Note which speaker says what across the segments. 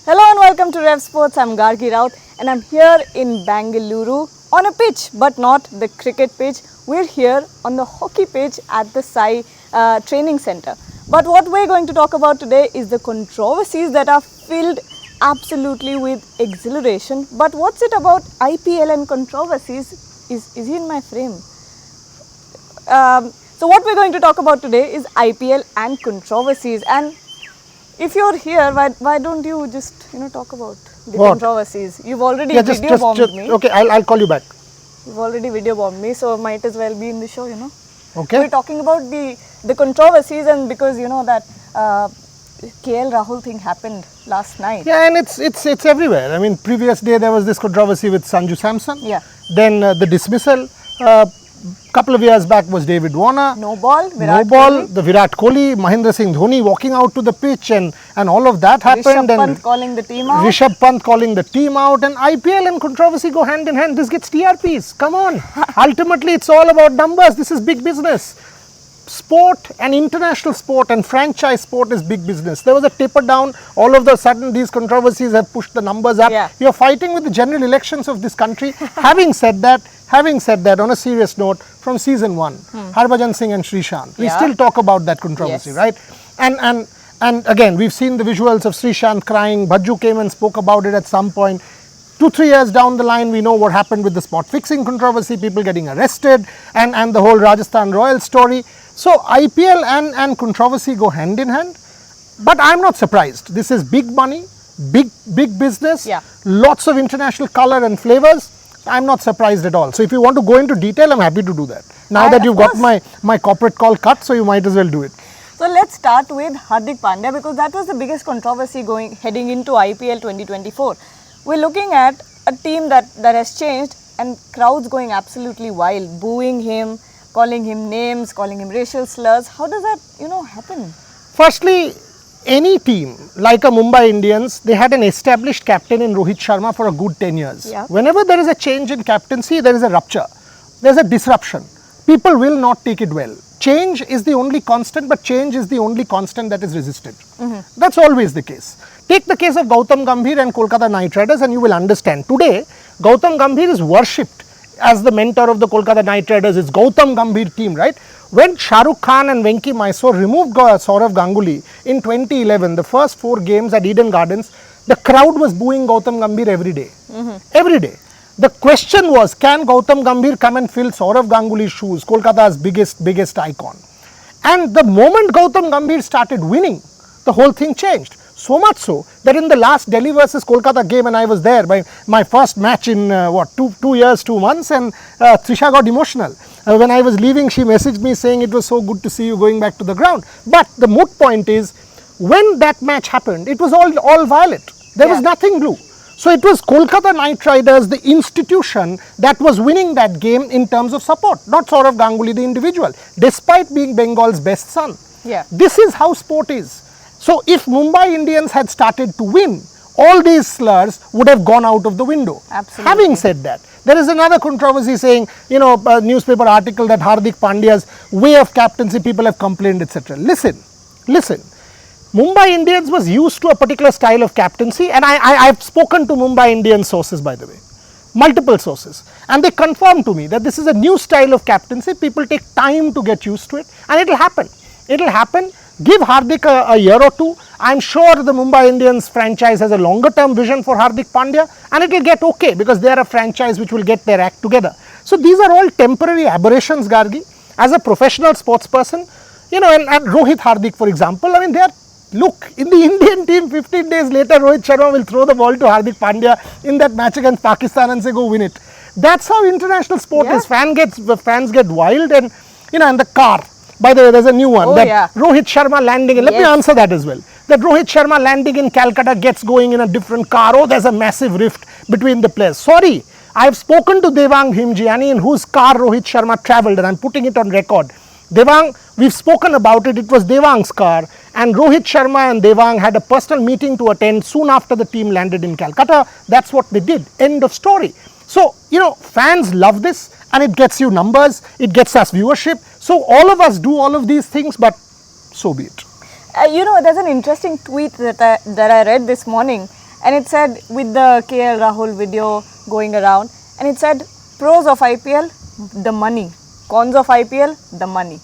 Speaker 1: Hello and welcome to Revsportz. I'm Gargi Raut and I'm here in Bangalore on a pitch, but not the cricket pitch. We're here on the hockey pitch at the Sai training center. But what we're going to talk about today is the controversies that are filled absolutely with exhilaration. But what's it about IPL and controversies? Is he in my frame? So what we're going to talk about today is IPL and controversies. And if you're here, why don't you just talk about the controversies? You've already video bombed me.
Speaker 2: Okay, I'll call you back.
Speaker 1: You've already video bombed me, so might as well be in the show,
Speaker 2: Okay.
Speaker 1: We're talking about the controversies, and because that KL Rahul thing happened last night.
Speaker 2: Yeah, and it's everywhere. I mean, previous day there was this controversy with Sanju Samson.
Speaker 1: Yeah.
Speaker 2: Then the dismissal. Couple of years back was David Warner.
Speaker 1: No ball.
Speaker 2: The Virat Kohli, Mahendra Singh Dhoni walking out to the pitch and all of that happened.
Speaker 1: Rishabh Pant calling the team out.
Speaker 2: Rishabh Pant calling the team out, and IPL and controversy go hand in hand. This gets TRPs. Come on. Ultimately, it's all about numbers. This is big business. Sport and international sport and franchise sport is big business. There was a taper down. All of a sudden, these controversies have pushed the numbers up.
Speaker 1: Yeah.
Speaker 2: You're fighting with the general elections of this country. Having said that, on a serious note, from season 1, Harbhajan Singh and Sreesanth, we still talk about that controversy,
Speaker 1: Yes.
Speaker 2: right? And again, we've seen the visuals of Sreesanth crying. Bhajju came and spoke about it at some point. 2-3 years down the line, we know what happened with the spot fixing controversy, people getting arrested, and the whole Rajasthan Royals story. So IPL and controversy go hand in hand. But I'm not surprised. This is big money, big business, lots of international color and flavors. I'm not surprised at all. So if you want to go into detail, I'm happy to do that. Now that you've got my corporate call cut, so you might as well do it.
Speaker 1: So let's start with Hardik Pandya, because that was the biggest controversy heading into IPL 2024. We're looking at a team that has changed, and crowds going absolutely wild, booing him, calling him names, calling him racial slurs. How does that happen?
Speaker 2: Firstly, any team like a Mumbai Indians, they had an established captain in Rohit Sharma for a good 10 years.
Speaker 1: Yeah.
Speaker 2: Whenever there is a change in captaincy, there is a rupture. There's a disruption. People will not take it well. Change is the only constant, but change is the only constant that is resisted. That's always the case. Take the case of Gautam Gambhir and Kolkata Knight Riders and you will understand. Today, Gautam Gambhir is worshipped as the mentor of the Kolkata Knight Riders. It's Gautam Gambhir team, right? When Shah Rukh Khan and Venki Mysore removed Saurav Ganguly in 2011, the first 4 games at Eden Gardens, the crowd was booing Gautam Gambhir every day. Every day. The question was, can Gautam Gambhir come and fill Saurav Ganguly's shoes, Kolkata's biggest icon? And the moment Gautam Gambhir started winning, the whole thing changed. So much so that in the last Delhi versus Kolkata game, and I was there by my first match in 2 years, 2 months, and Trisha got emotional. When I was leaving, she messaged me saying it was so good to see you going back to the ground. But the moot point is, when that match happened, it was all violet. There was nothing blue. So it was Kolkata Knight Riders, the institution, that was winning that game in terms of support, not Saurav Ganguly, the individual, despite being Bengal's best son.
Speaker 1: Yeah.
Speaker 2: This is how sport is. So if Mumbai Indians had started to win, all these slurs would have gone out of the window.
Speaker 1: Absolutely.
Speaker 2: Having said that, there is another controversy saying, a newspaper article that Hardik Pandya's way of captaincy, people have complained, etc. Listen. Mumbai Indians was used to a particular style of captaincy, and I've spoken to Mumbai Indians sources, by the way, multiple sources, and they confirmed to me that this is a new style of captaincy. People take time to get used to it, and it'll happen. It'll happen. Give Hardik a year or 2. I'm sure the Mumbai Indians franchise has a longer term vision for Hardik Pandya, and it will get okay because they are a franchise which will get their act together. So these are all temporary aberrations, Gargi. As a professional sports person, and Rohit Hardik, for example, I mean, look, in the Indian team, 15 days later, Rohit Sharma will throw the ball to Hardik Pandya in that match against Pakistan and say, go win it. That's how international sport is. Fans get wild, and and the car. By the way, there's a new one. Rohit Sharma landing, let me answer that as well. That Rohit Sharma landing in Calcutta gets going in a different car. Oh, there's a massive rift between the players. Sorry, I've spoken to Devang Himjiani, in whose car Rohit Sharma travelled, and I'm putting it on record. Devang, we've spoken about it, it was Devang's car, and Rohit Sharma and Devang had a personal meeting to attend soon after the team landed in Calcutta. That's what they did. End of story. So, fans love this, and it gets you numbers, it gets us viewership. So all of us do all of these things, but so be it.
Speaker 1: There's an interesting tweet that I read this morning, and it said with the KL Rahul video going around, and it said pros of IPL, the money, cons of IPL, the money.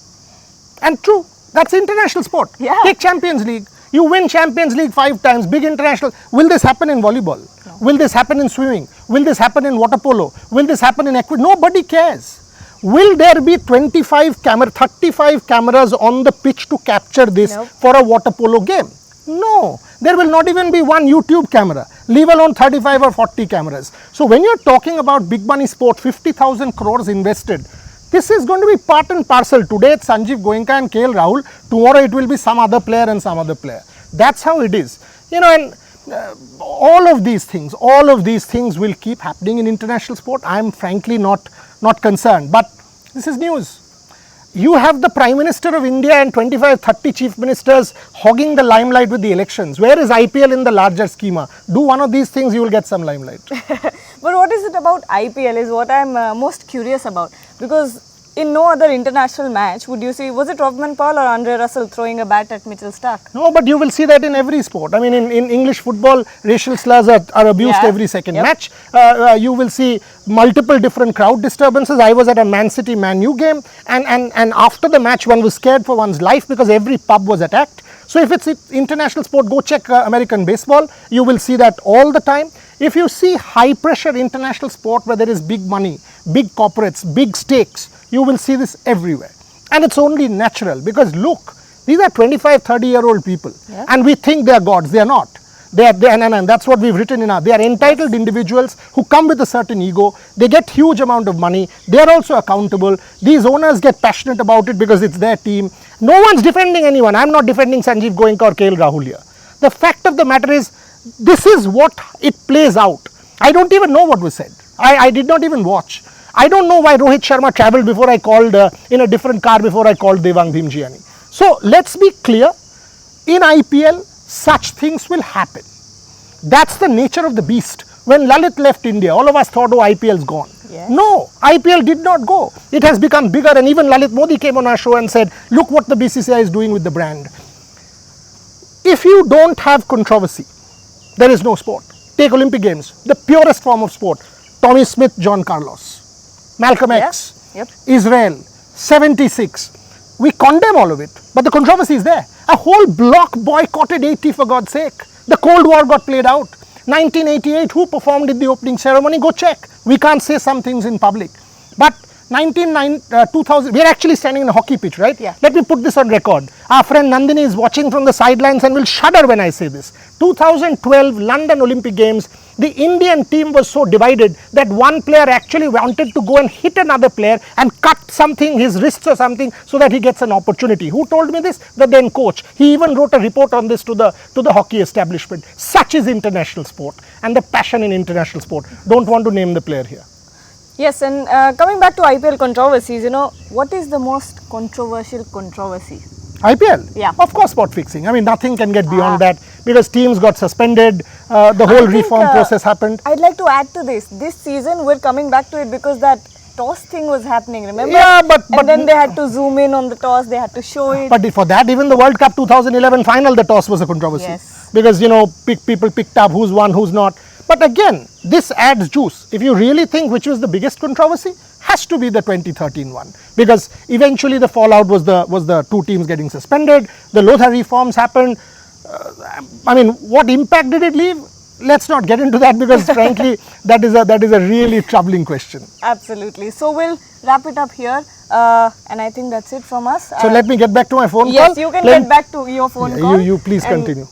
Speaker 2: And true, that's international sport.
Speaker 1: Yeah.
Speaker 2: Take Champions League. You win Champions League 5 times, big international. Will this happen in volleyball? No. Will this happen in swimming? Will this happen in water polo? Will this happen in equity? Nobody cares. Will there be 35 cameras on the pitch to capture this for a water polo game? No. There will not even be one YouTube camera, leave alone 35 or 40 cameras. So when you're talking about big money sport, 50,000 crores invested, this is going to be part and parcel. Today it's Sanjiv, Goenka and KL Rahul. Tomorrow it will be some other player and some other player. That's how it is. You know, and all of these things will keep happening in international sport. I am frankly not concerned. But this is news. You have the Prime Minister of India and 25-30 Chief Ministers hogging the limelight with the elections. Where is IPL in the larger schema? Do one of these things, you will get some limelight.
Speaker 1: But what is it about IPL is what I am most curious about. Because in no other international match would you see, was it Robman Paul or Andre Russell throwing a bat at Mitchell Starc?
Speaker 2: No, but you will see that in every sport. I mean, in English football, racial slurs are abused every second match. You will see multiple different crowd disturbances. I was at a Man City Man U game, and after the match, one was scared for one's life because every pub was attacked. So if it's international sport, go check American baseball. You will see that all the time. If you see high pressure international sport where there is big money, big corporates, big stakes, you will see this everywhere. And it's only natural because look, these are 25, 30-year-old people and we think they are gods. They are not. And that's what we've written in our, they are entitled individuals who come with a certain ego. They get huge amount of money. They are also accountable. These owners get passionate about it because it's their team. No one's defending anyone. I'm not defending Sanjiv, Goenka or KL Rahul here. The fact of the matter is, this is what it plays out. I don't even know what was said. I did not even watch. I don't know why Rohit Sharma travelled before I called, in a different car before I called Devang Bhimjiani. So let's be clear, in IPL, such things will happen. That's the nature of the beast. When Lalit left India, all of us thought, oh, IPL's gone. Yes. No, IPL did not go. It has become bigger, and even Lalit Modi came on our show and said, look what the BCCI is doing with the brand. If you don't have controversy, there is no sport. Take Olympic Games, the purest form of sport. Tommy Smith, John Carlos, Malcolm X, Israel, 76. We condemn all of it, but the controversy is there. A whole block boycotted 80 for God's sake. The Cold War got played out. 1988, who performed in the opening ceremony? Go check. We can't say some things in public. But 2000, we are actually standing in a hockey pitch, right? Yeah. Let me put this on record. Our friend Nandini is watching from the sidelines and will shudder when I say this. 2012 London Olympic Games, the Indian team was so divided that one player actually wanted to go and hit another player and cut something, his wrists or something, so that he gets an opportunity. Who told me this? The then coach. He even wrote a report on this to the hockey establishment. Such is international sport and the passion in international sport. Don't want to name the player here.
Speaker 1: Yes, and coming back to IPL controversies, you know, what is the most controversial controversy?
Speaker 2: IPL?
Speaker 1: Yeah.
Speaker 2: Of course, spot fixing. I mean, nothing can get beyond that because teams got suspended, the whole reform process happened.
Speaker 1: I'd like to add to this. This season, we're coming back to it because that toss thing was happening, remember?
Speaker 2: Yeah, but
Speaker 1: then they had to zoom in on the toss, they had to show it.
Speaker 2: But for that, even the World Cup 2011 final, the toss was a controversy.
Speaker 1: Yes.
Speaker 2: Because, you know, people picked up who's won, who's not. But again, this adds juice. If you really think which was the biggest controversy, has to be the 2013 one. Because eventually the fallout was the two teams getting suspended, the Lotha reforms happened. I mean, what impact did it leave? Let's not get into that because frankly, that is a really troubling question.
Speaker 1: Absolutely. So we'll wrap it up here. And I think that's it from us.
Speaker 2: So let me get back to my phone call.
Speaker 1: Yes, you can get back to your phone call.
Speaker 2: You please continue.